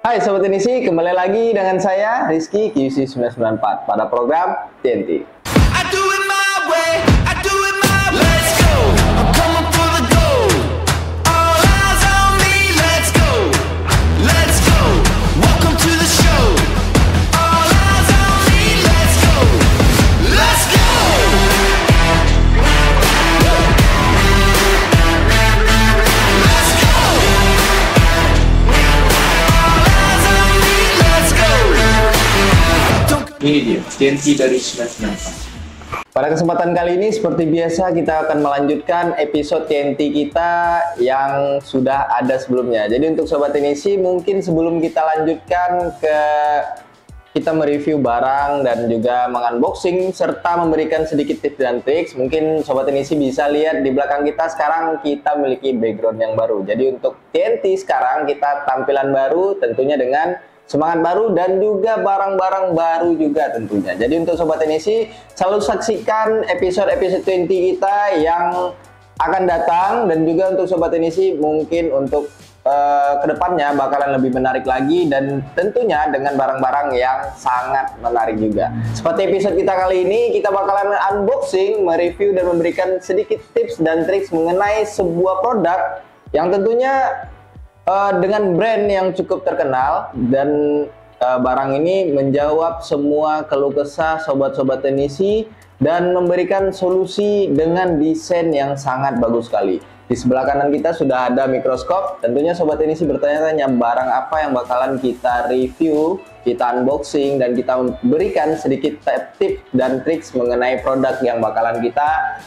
Hai Sobat Tenisi, kembali lagi dengan saya Rizky QC994 pada program TNT. Ini dia, TNT dari 994. Pada kesempatan kali ini seperti biasa kita akan melanjutkan episode TNT kita yang sudah ada sebelumnya. Jadi untuk Sobat Tenisi, mungkin sebelum kita lanjutkan ke kita mereview barang dan juga mengunboxing serta memberikan sedikit tips dan triks, mungkin Sobat Tenisi bisa lihat di belakang kita sekarang kita memiliki background yang baru. Jadi untuk TNT sekarang kita tampilan baru tentunya dengan semangat baru dan juga barang-barang baru juga tentunya. Jadi untuk Sobat Tenisi, selalu saksikan episode-episode 20 kita yang akan datang. Dan juga untuk Sobat Tenisi, mungkin untuk kedepannya bakalan lebih menarik lagi. Dan tentunya dengan barang-barang yang sangat menarik juga. Seperti episode kita kali ini, kita bakalan unboxing, mereview dan memberikan sedikit tips dan triks mengenai sebuah produk yang tentunya dengan brand yang cukup terkenal. Dan barang ini menjawab semua keluh kesah sobat-sobat tenisi dan memberikan solusi dengan desain yang sangat bagus sekali. Di sebelah kanan kita sudah ada mikroskop. Tentunya sobat tenisi bertanya-tanya barang apa yang bakalan kita review, kita unboxing, dan kita berikan sedikit tips dan triks mengenai produk yang bakalan kita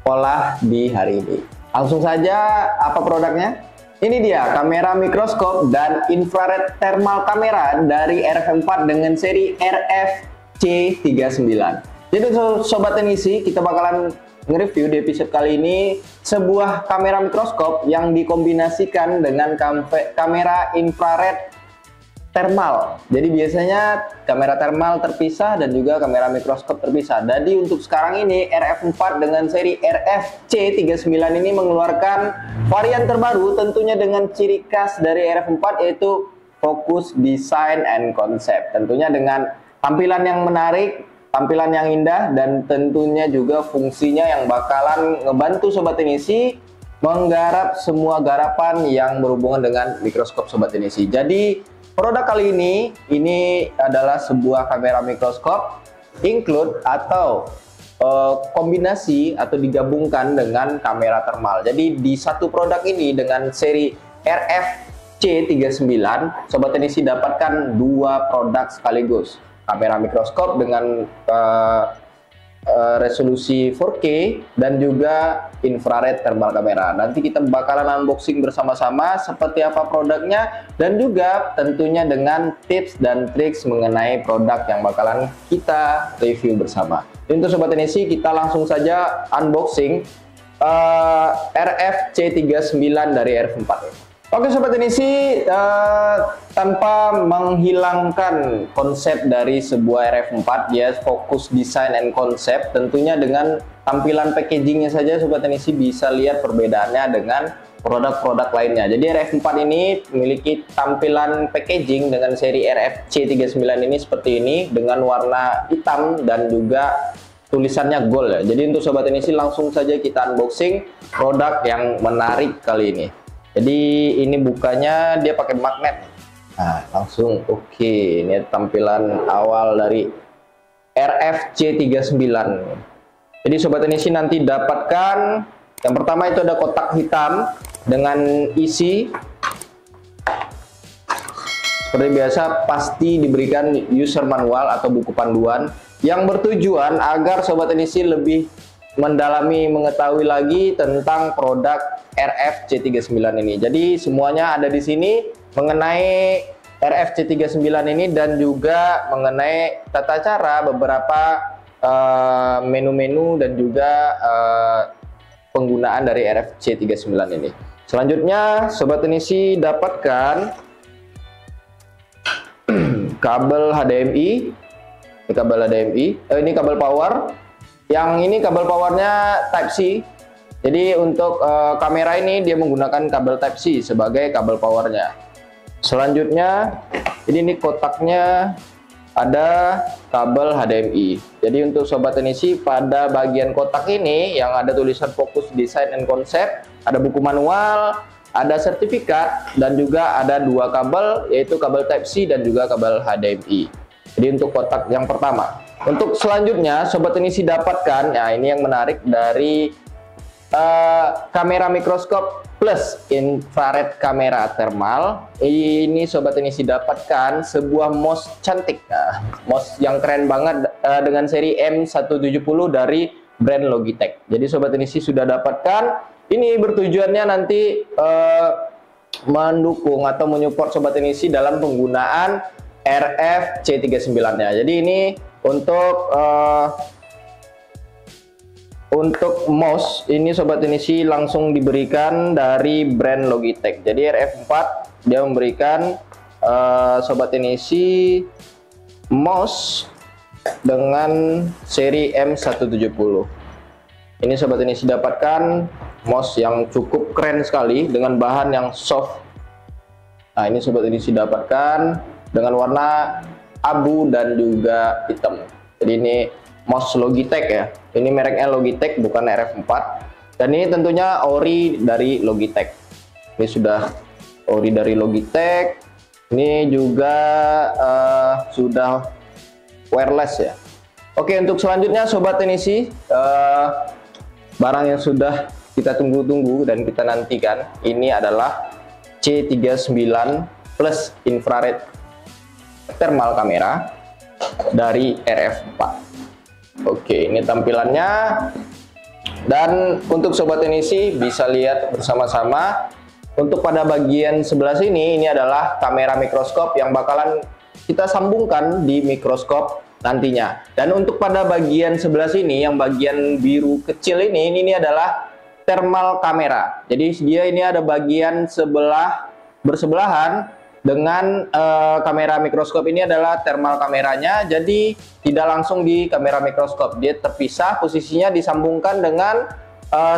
olah di hari ini. Langsung saja, apa produknya? Ini dia kamera mikroskop dan infrared thermal kamera dari RF4 dengan seri RFC39. Jadi Sobat Tenisi, kita bakalan nge-review di episode kali ini sebuah kamera mikroskop yang dikombinasikan dengan kamera infrared thermal. Jadi biasanya kamera thermal terpisah dan juga kamera mikroskop terpisah. Jadi untuk sekarang ini RF4 dengan seri RFC39 ini mengeluarkan varian terbaru tentunya dengan ciri khas dari RF4, yaitu fokus design and concept. Tentunya dengan tampilan yang menarik, tampilan yang indah, dan tentunya juga fungsinya yang bakalan ngebantu Sobat Tenisi menggarap semua garapan yang berhubungan dengan mikroskop Sobat Tenisi. Jadi produk kali ini adalah sebuah kamera mikroskop include atau kombinasi atau digabungkan dengan kamera thermal. Jadi di satu produk ini dengan seri RFC39, Sobat Tenisi dapatkan dua produk sekaligus. Kamera mikroskop dengan resolusi 4K dan juga infrared thermal kamera. Nanti kita bakalan unboxing bersama-sama seperti apa produknya dan juga tentunya dengan tips dan triks mengenai produk yang bakalan kita review bersama. Untuk Sobat Tenisi, kita langsung saja unboxing RFC39 dari RF4 ini. Oke Sobat Tenisi, tanpa menghilangkan konsep dari sebuah RF4, dia fokus desain and konsep. Tentunya dengan tampilan packagingnya saja Sobat Tenisi bisa lihat perbedaannya dengan produk-produk lainnya. Jadi RF4 ini memiliki tampilan packaging dengan seri RFC39 ini seperti ini dengan warna hitam dan juga tulisannya gold ya. Jadi untuk Sobat Tenisi langsung saja kita unboxing produk yang menarik kali ini. Jadi ini bukanya dia pakai magnet. Nah, langsung oke. Ini tampilan awal dari RFC39. Jadi Sobat Tenisi nanti dapatkan yang pertama itu ada kotak hitam dengan isi. Seperti biasa pasti diberikan user manual atau buku panduan yang bertujuan agar Sobat Tenisi lebih mendalami mengetahui lagi tentang produk RFC39 ini. Jadi semuanya ada di sini mengenai RFC39 ini dan juga mengenai tata cara beberapa menu-menu dan juga penggunaan dari RFC39 ini. Selanjutnya Sobat Tenisi dapatkan kabel HDMI. Ini kabel HDMI, ini kabel power. Yang ini kabel powernya Type C. Jadi untuk kamera ini dia menggunakan kabel Type C sebagai kabel powernya. Selanjutnya ini nih kotaknya ada kabel HDMI. Jadi untuk sobat teknisi, pada bagian kotak ini yang ada tulisan fokus desain and concept, ada buku manual, ada sertifikat, dan juga ada dua kabel, yaitu kabel Type C dan juga kabel HDMI. Jadi untuk kotak yang pertama. Untuk selanjutnya sobat teknisi dapatkan, nah ini yang menarik, dari kamera mikroskop plus infrared kamera thermal. Ini sobat teknisi dapatkan sebuah mouse cantik, mouse yang keren banget dengan seri M170 dari brand Logitech. Jadi sobat teknisi sudah dapatkan. Ini bertujuannya nanti mendukung atau menyupport sobat teknisi dalam penggunaan RF C39-nya. Jadi ini untuk mouse ini sobat teknisi langsung diberikan dari brand Logitech. Jadi RF4 dia memberikan sobat teknisi mouse dengan seri M170. Ini sobat teknisi dapatkan mouse yang cukup keren sekali dengan bahan yang soft. Nah, ini sobat teknisi dapatkan dengan warna abu dan juga hitam. Jadi ini mouse Logitech ya. Ini mereknya Logitech, bukan RF4. Dan ini tentunya ori dari Logitech. Ini sudah ori dari Logitech. Ini juga sudah wireless ya. Oke, untuk selanjutnya sobat teknisi, barang yang sudah kita tunggu-tunggu dan kita nantikan, ini adalah C39 plus infrared thermal kamera dari RF4. Oke, ini tampilannya. Dan untuk sobat teknisi bisa lihat bersama-sama. Untuk pada bagian sebelah sini, ini adalah kamera mikroskop yang bakalan kita sambungkan di mikroskop nantinya. Dan untuk pada bagian sebelah sini, yang bagian biru kecil ini adalah thermal kamera. Jadi dia ini ada bagian bersebelahan dengan kamera mikroskop. Ini adalah thermal kameranya, jadi tidak langsung di kamera mikroskop, dia terpisah, posisinya disambungkan dengan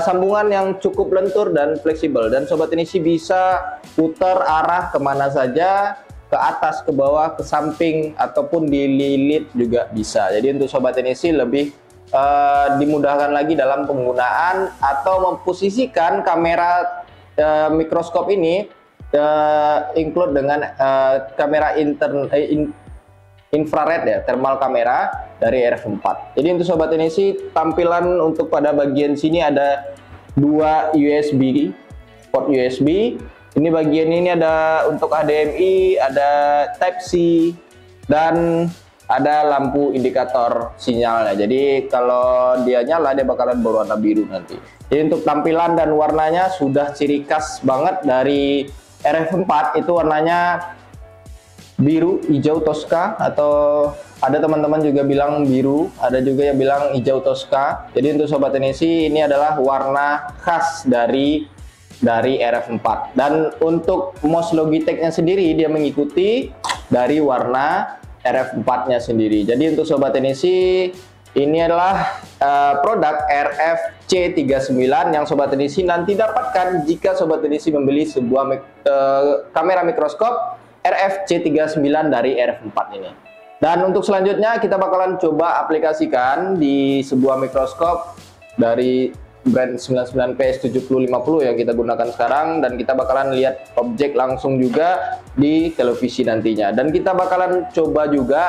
sambungan yang cukup lentur dan fleksibel, dan sobat teknisi bisa putar arah kemana saja, ke atas, ke bawah, ke samping, ataupun dililit juga bisa. Jadi untuk sobat teknisi lebih dimudahkan lagi dalam penggunaan atau memposisikan kamera mikroskop ini include dengan kamera infrared ya, thermal kamera dari RF4. Jadi untuk sobat teknisi, tampilan untuk pada bagian sini ada dua USB, port USB. Ini bagian ini ada untuk HDMI, ada Type C, dan ada lampu indikator sinyalnya. Jadi kalau dia nyala, dia bakalan berwarna biru nanti. Jadi untuk tampilan dan warnanya sudah ciri khas banget dari RF4, itu warnanya biru hijau Tosca, atau ada teman-teman juga bilang biru, ada juga yang bilang hijau Tosca. Jadi untuk sobat teknisi, ini adalah warna khas dari RF4. Dan untuk mouse Logitech-nya sendiri, dia mengikuti dari warna RF4-nya sendiri. Jadi untuk sobat teknisi, ini adalah produk RF C39 yang sobat teknisi nanti dapatkan jika sobat teknisi membeli sebuah kamera mikroskop RF C39 dari RF4 ini. Dan untuk selanjutnya kita bakalan coba aplikasikan di sebuah mikroskop dari brand 99PS7050 yang kita gunakan sekarang, dan kita bakalan lihat objek langsung juga di televisi nantinya. Dan kita bakalan coba juga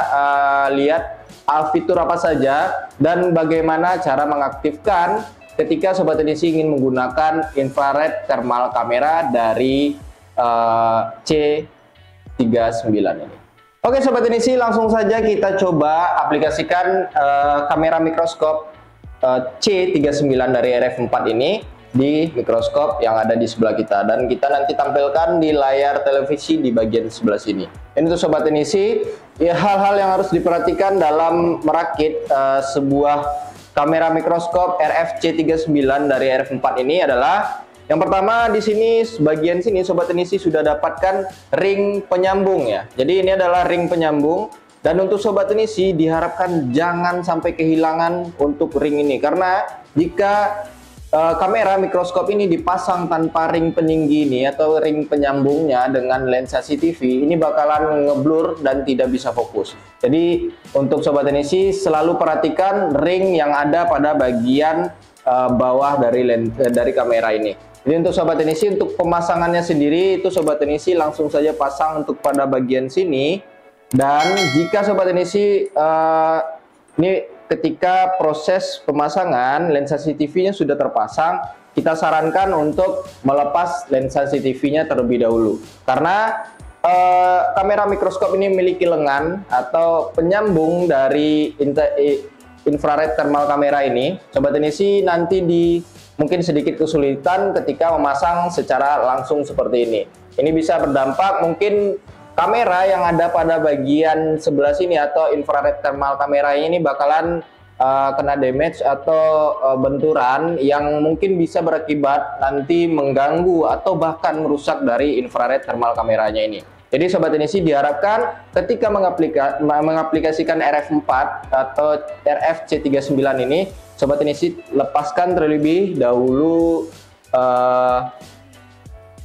lihat fitur apa saja dan bagaimana cara mengaktifkan ketika sobat teknisi ingin menggunakan infrared thermal kamera dari C39 ini. Oke sobat teknisi, langsung saja kita coba aplikasikan kamera mikroskop C39 dari RF4 ini di mikroskop yang ada di sebelah kita, dan kita nanti tampilkan di layar televisi di bagian sebelah sini. Ini untuk sobat teknisi, ya hal-hal yang harus diperhatikan dalam merakit sebuah kamera mikroskop RF C39 dari RF4 ini adalah yang pertama, di sini bagian sini sobat teknisi sudah dapatkan ring penyambung ya. Jadi ini adalah ring penyambung, dan untuk sobat teknisi diharapkan jangan sampai kehilangan untuk ring ini, karena jika kamera mikroskop ini dipasang tanpa ring peninggi ini atau ring penyambungnya dengan lensa CCTV, ini bakalan ngeblur dan tidak bisa fokus. Jadi untuk sobat teknisi selalu perhatikan ring yang ada pada bagian bawah dari kamera ini. Jadi untuk sobat teknisi, untuk pemasangannya sendiri itu sobat teknisi langsung saja pasang untuk pada bagian sini. Dan jika sobat teknisi ini ketika proses pemasangan lensa CCTV-nya sudah terpasang, kita sarankan untuk melepas lensa CCTV-nya terlebih dahulu. Karena kamera mikroskop ini memiliki lengan atau penyambung dari infrared thermal kamera ini. Sobat teknisi nanti mungkin sedikit kesulitan ketika memasang secara langsung seperti ini. Ini bisa berdampak mungkin kamera yang ada pada bagian sebelah sini atau infrared thermal kamera ini bakalan kena damage atau benturan yang mungkin bisa berakibat nanti mengganggu atau bahkan merusak dari infrared thermal kameranya ini. Jadi sobat teknisi diharapkan ketika mengaplikasikan RF4 atau RFC39 ini, sobat teknisi lepaskan terlebih dahulu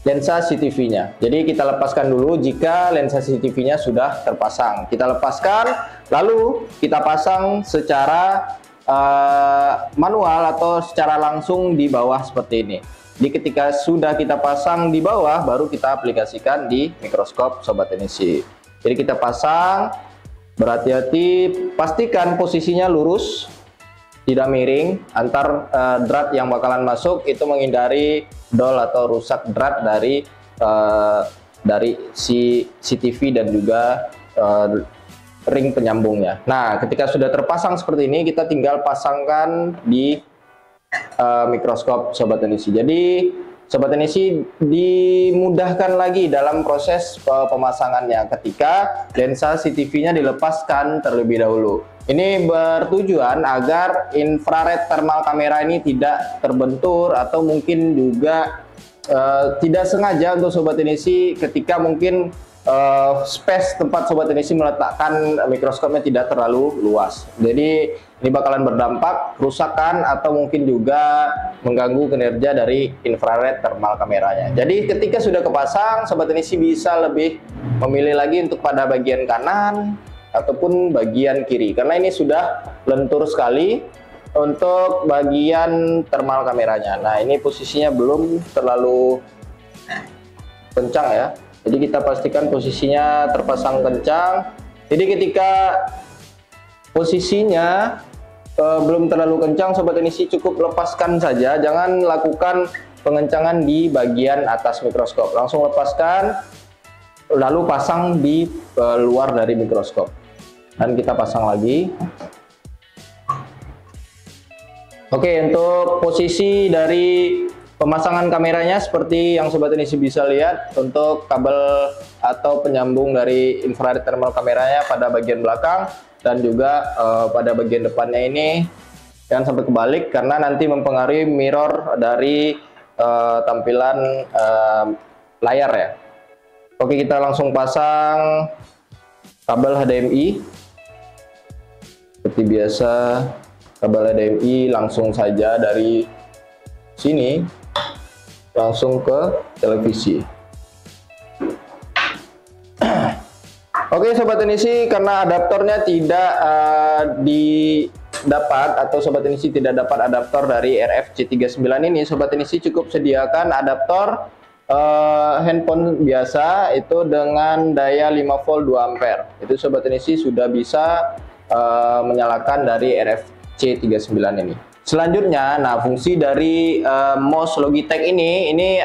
lensa CCTV-nya. Jadi kita lepaskan dulu jika lensa CCTV-nya sudah terpasang. Kita lepaskan, lalu kita pasang secara manual atau secara langsung di bawah seperti ini. Jadi ketika sudah kita pasang di bawah, baru kita aplikasikan di mikroskop sobat teknisi. Jadi kita pasang, berhati-hati, pastikan posisinya lurus, tidak miring. Antar drat yang bakalan masuk itu menghindari dol atau rusak drat dari si CCTV dan juga ring penyambungnya. Nah, ketika sudah terpasang seperti ini, kita tinggal pasangkan di mikroskop sobat teknisi. Jadi sobat teknisi dimudahkan lagi dalam proses pemasangannya ketika lensa CCTV-nya dilepaskan terlebih dahulu. Ini bertujuan agar infrared thermal kamera ini tidak terbentur atau mungkin juga tidak sengaja untuk sobat teknisi ketika mungkin space tempat sobat teknisi meletakkan mikroskopnya tidak terlalu luas. Jadi ini bakalan berdampak kerusakan atau mungkin juga mengganggu kinerja dari infrared thermal kameranya. Jadi ketika sudah kepasang, sobat teknisi bisa lebih memilih lagi untuk pada bagian kanan ataupun bagian kiri, karena ini sudah lentur sekali untuk bagian thermal kameranya. Nah, ini posisinya belum terlalu kencang ya. Jadi kita pastikan posisinya terpasang kencang. Jadi ketika posisinya belum terlalu kencang, sobat teknisi cukup lepaskan saja, jangan lakukan pengencangan di bagian atas mikroskop. Langsung lepaskan, lalu pasang di luar dari mikroskop. Dan kita pasang lagi. Oke, untuk posisi dari pemasangan kameranya seperti yang sobat teknisi bisa lihat, untuk kabel atau penyambung dari infrared thermal kameranya pada bagian belakang dan juga pada bagian depannya ini jangan sampai kebalik karena nanti mempengaruhi mirror dari tampilan layar ya. Oke, kita langsung pasang kabel HDMI seperti biasa. Kabel HDMI langsung saja dari sini langsung ke televisi. Oke sobat teknisi, karena adaptornya tidak didapat atau sobat teknisi tidak dapat adaptor dari RFC39 ini, sobat teknisi cukup sediakan adaptor handphone biasa itu dengan daya 5 volt 2 ampere. Itu sobat teknisi sudah bisa menyalakan dari RFC39 ini. Selanjutnya, nah fungsi dari mouse Logitech ini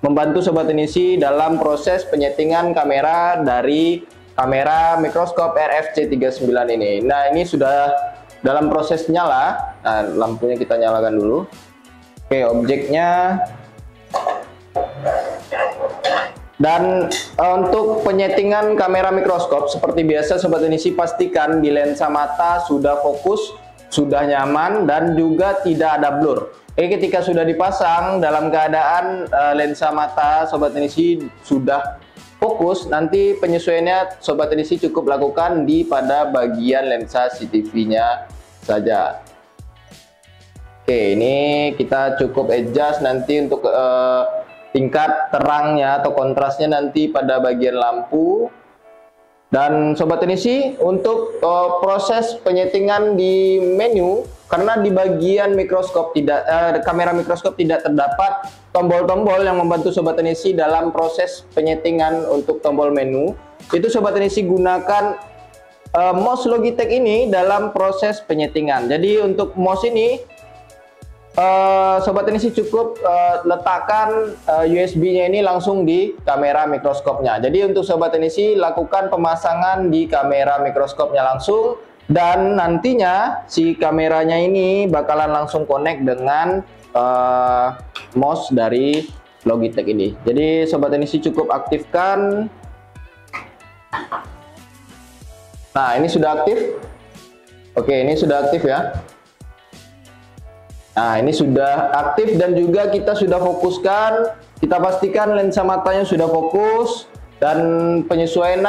membantu sobat teknisi dalam proses penyetingan kamera dari kamera mikroskop RFC39 ini. Nah, ini sudah dalam proses nyala. Nah, lampunya kita nyalakan dulu. Oke, objeknya. Dan untuk penyetingan kamera mikroskop seperti biasa sobat teknisi, pastikan di lensa mata sudah fokus, sudah nyaman, dan juga tidak ada blur. Ketika sudah dipasang dalam keadaan lensa mata sobat teknisi sudah fokus, nanti penyesuaiannya sobat teknisi cukup lakukan pada bagian lensa CCTV-nya saja. Oke, ini kita cukup adjust nanti untuk tingkat terangnya atau kontrasnya nanti pada bagian lampu. Dan sobat teknisi, untuk proses penyetingan di menu, karena di bagian mikroskop tidak kamera mikroskop tidak terdapat tombol-tombol yang membantu sobat teknisi dalam proses penyetingan untuk tombol menu, itu sobat teknisi gunakan mouse Logitech ini dalam proses penyetingan. Jadi untuk mouse ini sobat teknisi cukup letakkan USB-nya ini langsung di kamera mikroskopnya. Jadi untuk sobat teknisi lakukan pemasangan di kamera mikroskopnya langsung, dan nantinya si kameranya ini bakalan langsung connect dengan mouse dari Logitech ini. Jadi sobat teknisi cukup aktifkan. Nah, ini sudah aktif. Oke, ini sudah aktif ya. Nah, ini sudah aktif dan juga kita sudah fokuskan. Kita pastikan lensa matanya sudah fokus, dan penyesuaian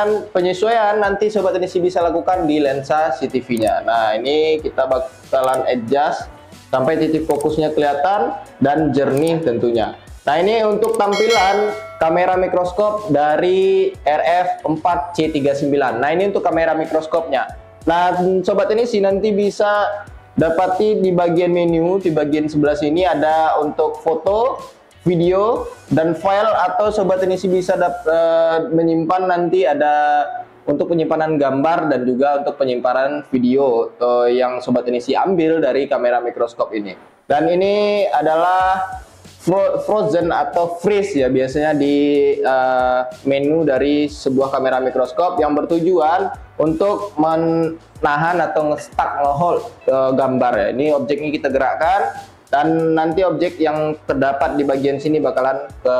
nanti sobat teknisi bisa lakukan di lensa CCTV-nya. Nah, ini kita bakalan adjust sampai titik fokusnya kelihatan dan jernih tentunya. Nah, ini untuk tampilan kamera mikroskop dari RF4C39. Nah, ini untuk kamera mikroskopnya. Nah, sobat teknisi nanti bisa dapati di bagian menu, di bagian sebelah sini ada untuk foto, video, dan file, atau sobat teknisi bisa menyimpan, nanti ada untuk penyimpanan gambar dan juga untuk penyimpanan video yang sobat teknisi ambil dari kamera mikroskop ini. Dan ini adalah frozen atau freeze ya, biasanya di menu dari sebuah kamera mikroskop yang bertujuan untuk menahan atau nge-stuck, nge-hold gambar ya. Ini objeknya kita gerakkan, dan nanti objek yang terdapat di bagian sini bakalan ke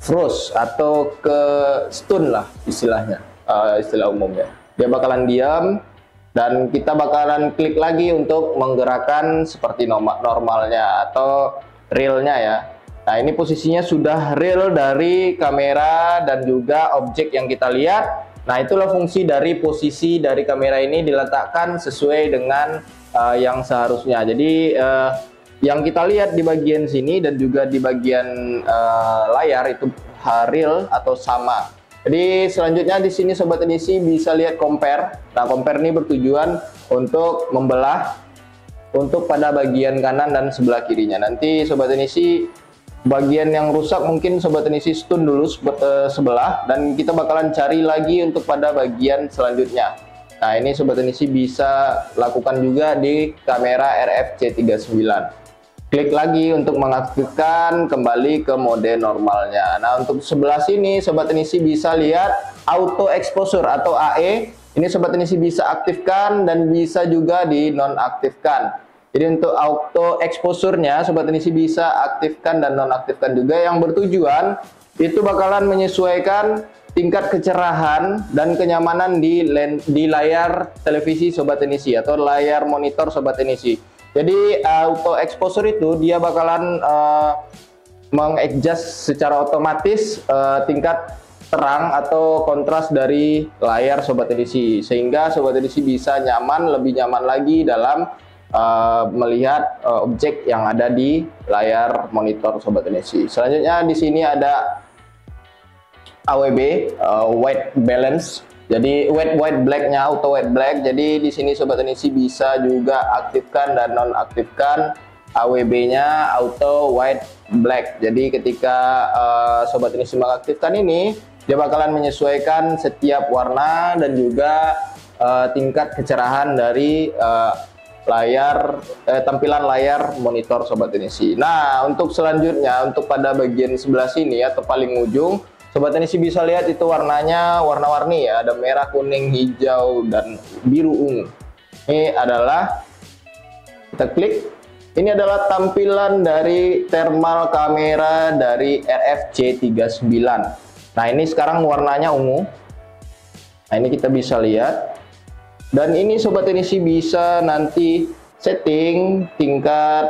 froze atau ke stun lah istilahnya, istilah umumnya. Dia bakalan diam, dan kita bakalan klik lagi untuk menggerakkan seperti normalnya atau realnya ya. Nah, ini posisinya sudah real dari kamera dan juga objek yang kita lihat. Nah, itulah fungsi dari posisi dari kamera ini diletakkan sesuai dengan yang seharusnya. Jadi yang kita lihat di bagian sini dan juga di bagian layar itu real atau sama. Jadi selanjutnya di sini sobat teknisi bisa lihat compare. Nah, compare ini bertujuan untuk membelah untuk pada bagian kanan dan sebelah kirinya. Nanti sobat teknisi bagian yang rusak mungkin sobat teknisi stun dulu sebelah, dan kita bakalan cari lagi untuk pada bagian selanjutnya. Nah, ini sobat teknisi bisa lakukan juga di kamera RF-C39. Klik lagi untuk mengaktifkan kembali ke mode normalnya. Nah, untuk sebelah sini sobat teknisi bisa lihat auto exposure atau AE. Ini sobat teknisi bisa aktifkan dan bisa juga di nonaktifkan. Jadi untuk auto exposure-nya sobat teknisi bisa aktifkan dan nonaktifkan juga, yang bertujuan itu bakalan menyesuaikan tingkat kecerahan dan kenyamanan di layar televisi sobat teknisi atau layar monitor sobat teknisi. Jadi auto exposure itu dia bakalan mengadjust secara otomatis tingkat terang atau kontras dari layar sobat teknisi, sehingga sobat teknisi bisa lebih nyaman lagi dalam melihat objek yang ada di layar monitor sobat teknisi. Selanjutnya di sini ada AWB, white balance. Jadi white black-nya, auto white black. Jadi di sini sobat teknisi bisa juga aktifkan dan nonaktifkan AWB-nya, auto white black. Jadi ketika sobat teknisi mengaktifkan ini, dia bakalan menyesuaikan setiap warna dan juga tingkat kecerahan dari tampilan layar monitor sobat teknisi. Nah, untuk selanjutnya, untuk pada bagian sebelah sini atau paling ujung, sobat teknisi bisa lihat itu warnanya warna-warni ya, ada merah, kuning, hijau, dan biru ungu. Ini adalah, kita klik, ini adalah tampilan dari thermal kamera dari RF-C39. Nah, ini sekarang warnanya ungu. Nah, ini kita bisa lihat. Dan ini sobat teknisi bisa nanti setting tingkat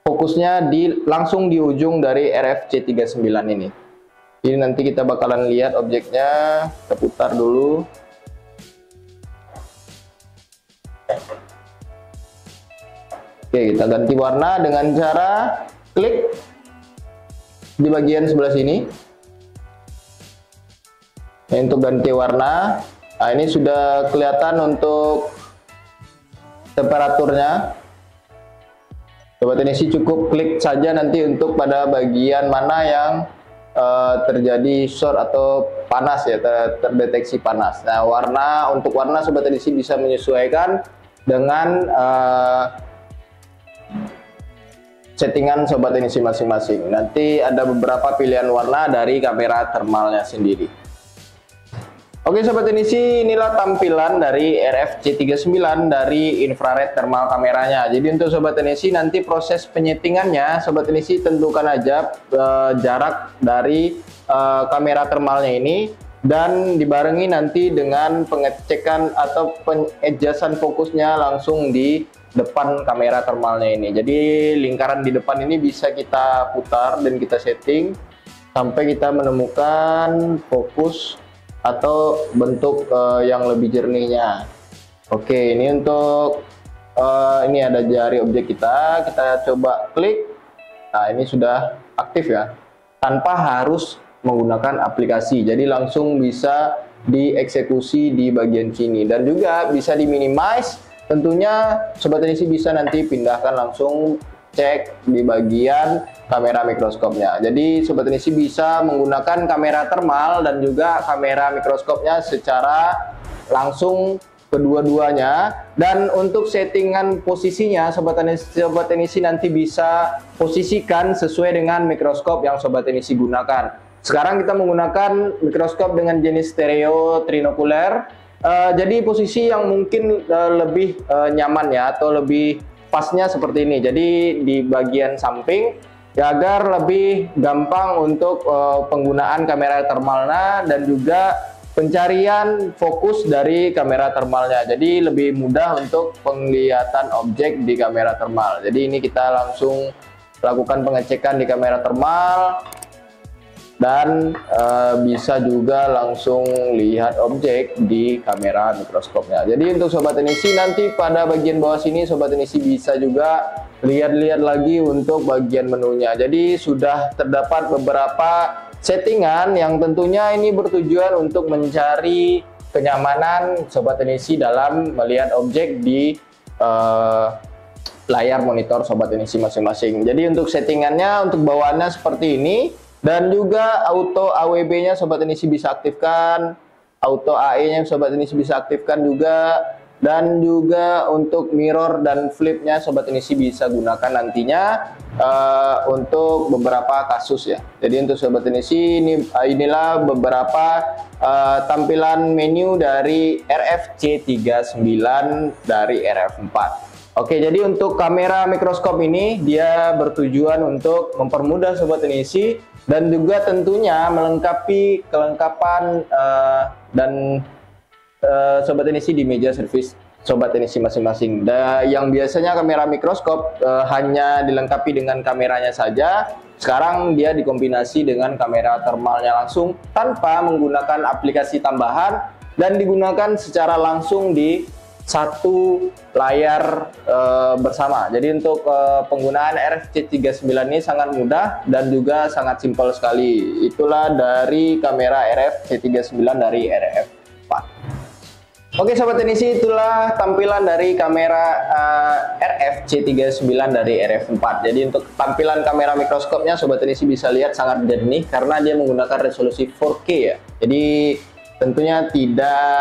fokusnya langsung di ujung dari RF-C39 ini. Jadi nanti kita bakalan lihat objeknya, kita putar dulu. Oke, kita ganti warna dengan cara klik di bagian sebelah sini. Nah, untuk ganti warna, nah ini sudah kelihatan untuk temperaturnya. Sobat teknisi cukup klik saja nanti untuk pada bagian mana yang terjadi short atau panas ya, terdeteksi panas. Nah, untuk warna sobat teknisi bisa menyesuaikan dengan settingan sobat teknisi masing-masing. Nanti ada beberapa pilihan warna dari kamera thermalnya sendiri. Oke sobat teknisi, inilah tampilan dari RF C39 dari infrared thermal kameranya. Jadi untuk sobat teknisi nanti proses penyettingannya, sobat teknisi tentukan aja jarak dari kamera thermalnya ini, dan dibarengi nanti dengan pengecekan atau pengadjustan fokusnya langsung di depan kamera thermalnya ini. Jadi lingkaran di depan ini bisa kita putar dan kita setting sampai kita menemukan fokus atau bentuk yang lebih jernihnya. Oke, ini untuk ini ada jari objek kita coba klik. Nah, ini sudah aktif ya, tanpa harus menggunakan aplikasi. Jadi langsung bisa dieksekusi di bagian sini, dan juga bisa di minimize. Tentunya sobat teknisi bisa nanti pindahkan langsung cek di bagian kamera mikroskopnya. Jadi sobat teknisi bisa menggunakan kamera thermal dan juga kamera mikroskopnya secara langsung kedua-duanya. Dan untuk settingan posisinya sobat teknisi nanti bisa posisikan sesuai dengan mikroskop yang sobat teknisi gunakan. Sekarang kita menggunakan mikroskop dengan jenis stereo trinokuler. Jadi posisi yang mungkin lebih nyaman ya, atau lebih pasnya seperti ini. Jadi di bagian samping ya, agar lebih gampang untuk penggunaan kamera thermalnya dan juga pencarian fokus dari kamera thermalnya. Jadi lebih mudah untuk penglihatan objek di kamera thermal. Jadi ini kita langsung lakukan pengecekan di kamera thermal, dan bisa juga langsung lihat objek di kamera mikroskopnya. Jadi untuk sobat teknisi nanti pada bagian bawah sini sobat teknisi bisa juga lihat-lihat lagi untuk bagian menunya. Jadi sudah terdapat beberapa settingan yang tentunya ini bertujuan untuk mencari kenyamanan sobat teknisi dalam melihat objek di layar monitor sobat teknisi masing-masing. Jadi untuk settingannya, untuk bawaannya seperti ini. Dan juga auto AWB-nya sobat teknisi bisa aktifkan, auto AE-nya sobat teknisi bisa aktifkan juga, dan juga untuk mirror dan flip-nya sobat teknisi bisa gunakan nantinya untuk beberapa kasus ya. Jadi untuk sobat teknisi inilah beberapa tampilan menu dari RF C39 dari RF4. Oke, jadi untuk kamera mikroskop ini dia bertujuan untuk mempermudah sobat teknisi dan juga tentunya melengkapi kelengkapan dan sobat teknisi di meja servis sobat teknisi masing-masing. Yang biasanya kamera mikroskop hanya dilengkapi dengan kameranya saja, sekarang dia dikombinasi dengan kamera thermalnya langsung tanpa menggunakan aplikasi tambahan, dan digunakan secara langsung di satu layar bersama. Jadi untuk penggunaan RF C39 ini sangat mudah dan juga sangat simpel sekali. Itulah dari kamera RF C39 dari RF4. Oke sobat teknisi, itulah tampilan dari kamera RF C39 dari RF4. Jadi untuk tampilan kamera mikroskopnya sobat teknisi bisa lihat sangat jernih karena dia menggunakan resolusi 4K ya. Jadi tentunya tidak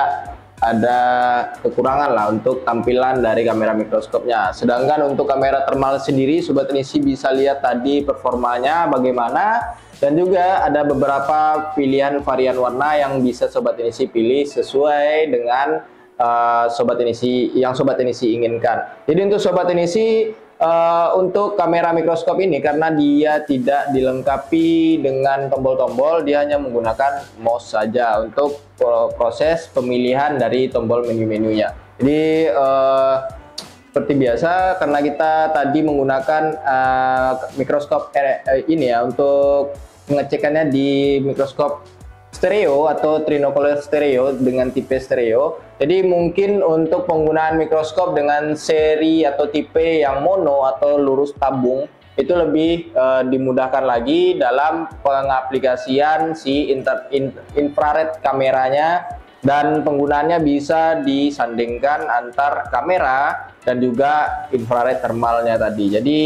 ada kekurangan lah untuk tampilan dari kamera mikroskopnya. Sedangkan untuk kamera thermal sendiri sobat teknisi bisa lihat tadi performanya bagaimana, dan juga ada beberapa pilihan varian warna yang bisa sobat teknisi pilih sesuai dengan sobat teknisi inginkan. Jadi untuk sobat teknisi untuk kamera mikroskop ini karena dia tidak dilengkapi dengan tombol-tombol, dia hanya menggunakan mouse saja untuk proses pemilihan dari tombol menu-menunya. Jadi seperti biasa, karena kita tadi menggunakan mikroskop ini ya untuk pengecekannya di mikroskop stereo atau trinocular stereo dengan tipe stereo. Jadi mungkin untuk penggunaan mikroskop dengan seri atau tipe yang mono atau lurus tabung itu lebih dimudahkan lagi dalam pengaplikasian si infrared kameranya, dan penggunaannya bisa disandingkan antar kamera dan juga infrared thermalnya tadi. Jadi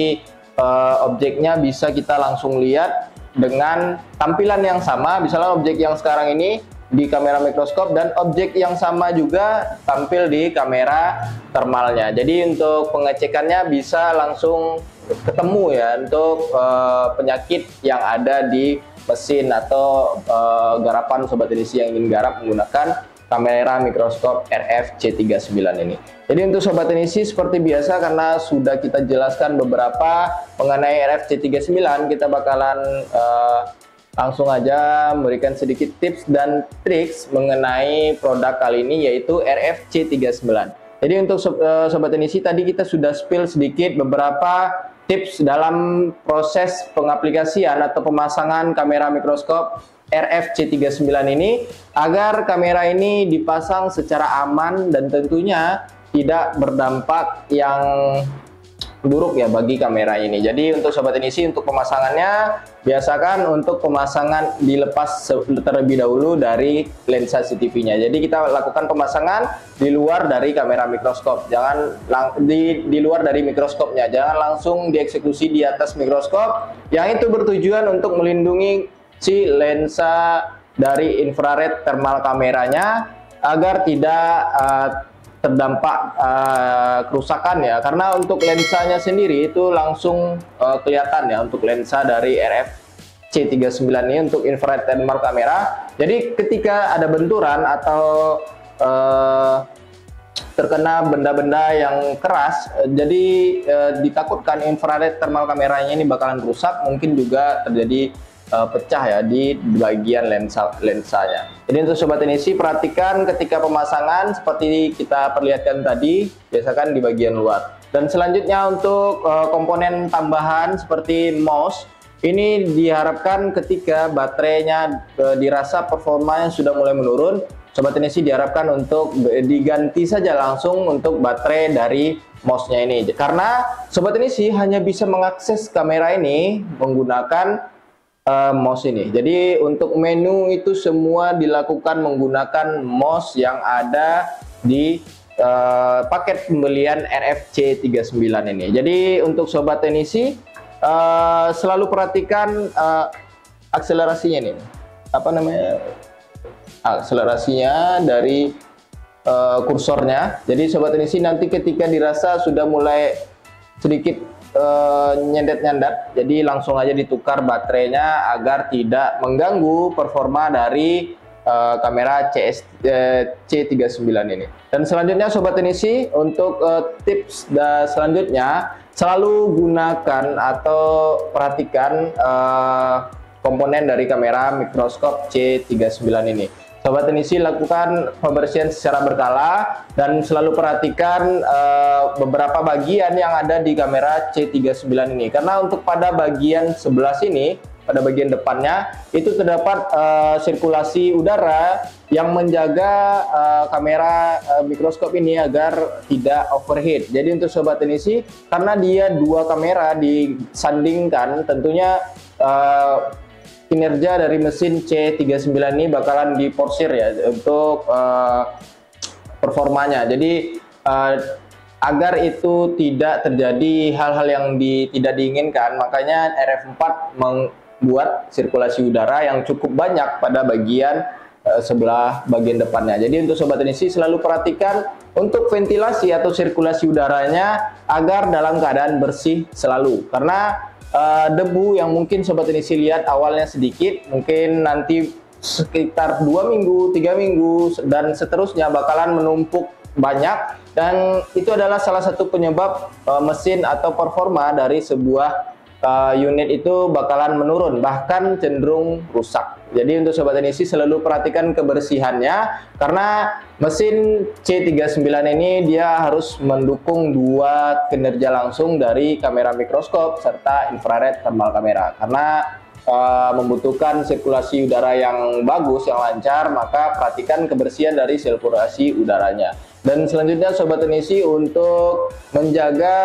objeknya bisa kita langsung lihat dengan tampilan yang sama. Misalnya objek yang sekarang ini di kamera mikroskop dan objek yang sama juga tampil di kamera thermalnya. Jadi untuk pengecekannya bisa langsung ketemu ya untuk penyakit yang ada di mesin atau garapan sobat edisi yang ingin garap menggunakan kamera mikroskop RF C39 ini. Jadi untuk sobat edisi seperti biasa, karena sudah kita jelaskan beberapa mengenai RF C39, kita bakalan langsung aja memberikan sedikit tips dan triks mengenai produk kali ini, yaitu RF C39. Jadi untuk sobat edisi, tadi kita sudah spill sedikit beberapa tips dalam proses pengaplikasian atau pemasangan kamera mikroskop RF C39 ini agar kamera ini dipasang secara aman dan tentunya tidak berdampak yang buruk ya bagi kamera ini. Jadi untuk sobat edisi, untuk pemasangannya biasakan untuk pemasangan dilepas terlebih dahulu dari lensa CCTV-nya. Jadi kita lakukan pemasangan di luar dari kamera mikroskop, jangan di luar dari mikroskopnya, jangan langsung dieksekusi di atas mikroskop, yang itu bertujuan untuk melindungi si lensa dari infrared thermal kameranya agar tidak terdampak kerusakan ya, karena untuk lensanya sendiri itu langsung kelihatan ya untuk lensa dari RF C39 ini untuk infrared thermal kamera. Jadi ketika ada benturan atau terkena benda-benda yang keras, jadi ditakutkan infrared thermal kameranya ini bakalan rusak, mungkin juga terjadi pecah ya di bagian lensanya. Jadi untuk sobat edisi, perhatikan ketika pemasangan seperti kita perlihatkan tadi, biasakan di bagian luar. Dan selanjutnya untuk komponen tambahan seperti mouse, ini diharapkan ketika baterainya dirasa performanya sudah mulai menurun, sobat edisi diharapkan untuk diganti saja langsung untuk baterai dari mouse-nya ini. Karena sobat edisi hanya bisa mengakses kamera ini menggunakan mouse ini. Jadi untuk menu itu semua dilakukan menggunakan mouse yang ada di paket pembelian RF C39 ini. Jadi untuk sobat teknisi selalu perhatikan akselerasinya nih. Apa namanya? Akselerasinya dari kursornya. Jadi sobat teknisi nanti ketika dirasa sudah mulai sedikit nyendat-nyendat, jadi langsung aja ditukar baterainya agar tidak mengganggu performa dari kamera C39 ini. Dan selanjutnya sobat teknisi, untuk tips selanjutnya, selalu gunakan atau perhatikan komponen dari kamera mikroskop C39 ini. Sobat teknisi, lakukan pembersihan secara berkala dan selalu perhatikan beberapa bagian yang ada di kamera C39 ini. Karena untuk pada bagian sebelah sini, pada bagian depannya, itu terdapat sirkulasi udara yang menjaga kamera mikroskop ini agar tidak overheat. Jadi untuk sobat teknisi, karena dia dua kamera disandingkan, tentunya kinerja dari mesin C39 ini bakalan diporsir ya untuk performanya. Jadi agar itu tidak terjadi hal-hal yang tidak diinginkan, makanya RF4 membuat sirkulasi udara yang cukup banyak pada bagian sebelah bagian depannya. Jadi untuk sobat teknisi selalu perhatikan untuk ventilasi atau sirkulasi udaranya agar dalam keadaan bersih selalu, karena debu yang mungkin sobat teknisi lihat awalnya sedikit, mungkin nanti sekitar 2 minggu, 3 minggu dan seterusnya bakalan menumpuk banyak, dan itu adalah salah satu penyebab mesin atau performa dari sebuah unit itu bakalan menurun, bahkan cenderung rusak. Jadi untuk sobat teknisi selalu perhatikan kebersihannya, karena mesin C39 ini dia harus mendukung dua kinerja langsung dari kamera mikroskop serta infrared thermal kamera. Karena membutuhkan sirkulasi udara yang bagus, yang lancar, maka perhatikan kebersihan dari sirkulasi udaranya. Dan selanjutnya Sobat Teknisi, untuk menjaga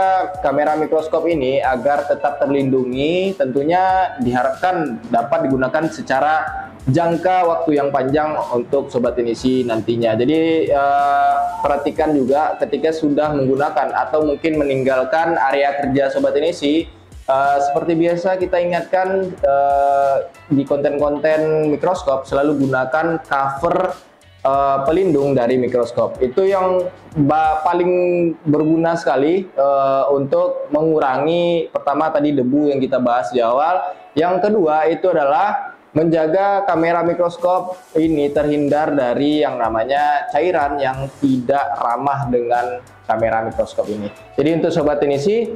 kamera mikroskop ini agar tetap terlindungi, tentunya diharapkan dapat digunakan secara jangka waktu yang panjang untuk Sobat Teknisi nantinya. Jadi perhatikan juga ketika sudah menggunakan atau mungkin meninggalkan area kerja Sobat Teknisi, seperti biasa kita ingatkan di konten-konten mikroskop selalu gunakan cover pelindung dari mikroskop. Itu yang paling berguna sekali untuk mengurangi, pertama tadi debu yang kita bahas di awal. Yang kedua itu adalah menjaga kamera mikroskop ini terhindar dari yang namanya cairan yang tidak ramah dengan kamera mikroskop ini. Jadi untuk Sobat Teknisi,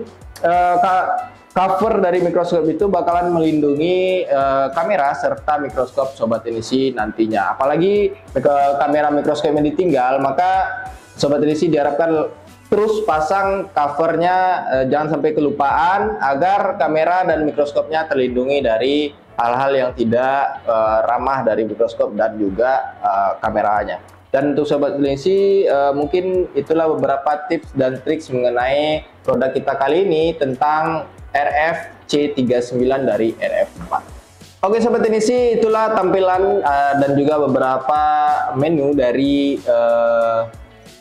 cover dari mikroskop itu bakalan melindungi kamera serta mikroskop Sobat Teknisi nantinya. Apalagi kamera mikroskop yang ditinggal, maka Sobat Teknisi diharapkan terus pasang covernya, jangan sampai kelupaan, agar kamera dan mikroskopnya terlindungi dari hal-hal yang tidak ramah dari mikroskop dan juga kameranya. Dan untuk Sobat Teknisi, mungkin itulah beberapa tips dan triks mengenai produk kita kali ini tentang RF-C39 dari RF4. Oke Sobat Teknisi, itulah tampilan dan juga beberapa menu dari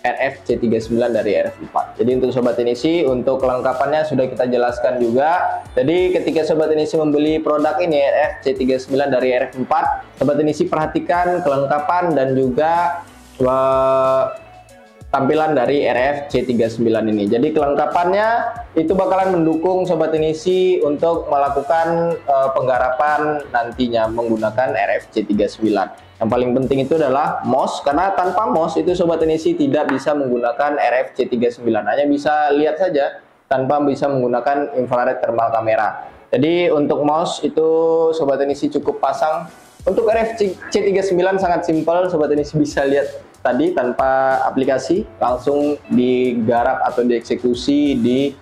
RF-C39 dari RF4. Jadi untuk Sobat Teknisi, untuk kelengkapannya sudah kita jelaskan juga. Jadi ketika Sobat Teknisi membeli produk ini RF-C39 dari RF4, Sobat Teknisi perhatikan kelengkapan dan juga tampilan dari RF-C39 ini. Jadi kelengkapannya itu bakalan mendukung Sobat Teknisi untuk melakukan penggarapan nantinya menggunakan RF-C39. Yang paling penting itu adalah mouse, karena tanpa mouse itu Sobat Teknisi tidak bisa menggunakan RF-C39. hanya bisa lihat saja tanpa bisa menggunakan infrared thermal kamera. Jadi untuk mouse itu Sobat Teknisi cukup pasang. Untuk RF-C39 sangat simpel, Sobat Teknisi bisa lihat tadi tanpa aplikasi, langsung digarap atau dieksekusi di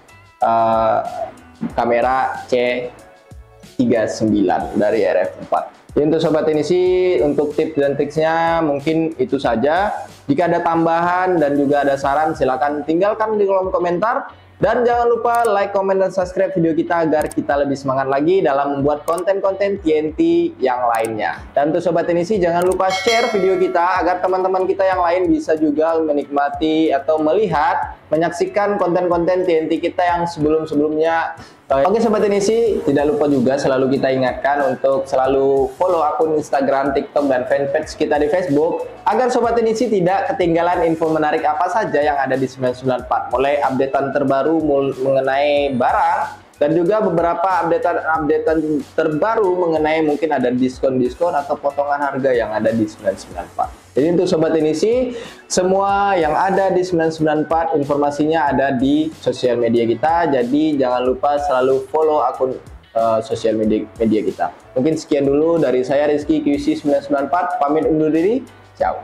kamera C39 dari RF4. Jadi untuk Sobat Teknisi, untuk tips dan triksnya mungkin itu saja. Jika ada tambahan dan juga ada saran, silakan tinggalkan di kolom komentar. Dan jangan lupa like, comment, dan subscribe video kita agar kita lebih semangat lagi dalam membuat konten-konten TNT yang lainnya. Dan untuk Sobat Teknisi, jangan lupa share video kita agar teman-teman kita yang lain bisa juga menikmati atau melihat, menyaksikan konten-konten TNT kita yang sebelum-sebelumnya. Oke Sobat Teknisi, tidak lupa juga selalu kita ingatkan untuk selalu follow akun Instagram, TikTok, dan fanpage kita di Facebook agar Sobat Teknisi tidak ketinggalan info menarik apa saja yang ada di 994, mulai updatean terbaru mengenai barang dan juga beberapa updatean terbaru mengenai mungkin ada diskon-diskon atau potongan harga yang ada di 994. Jadi untuk Sobat Teknisi, semua yang ada di 994 informasinya ada di sosial media kita. Jadi jangan lupa selalu follow akun sosial media kita. Mungkin sekian dulu dari saya Rizky QC 994, pamit undur diri. Ciao.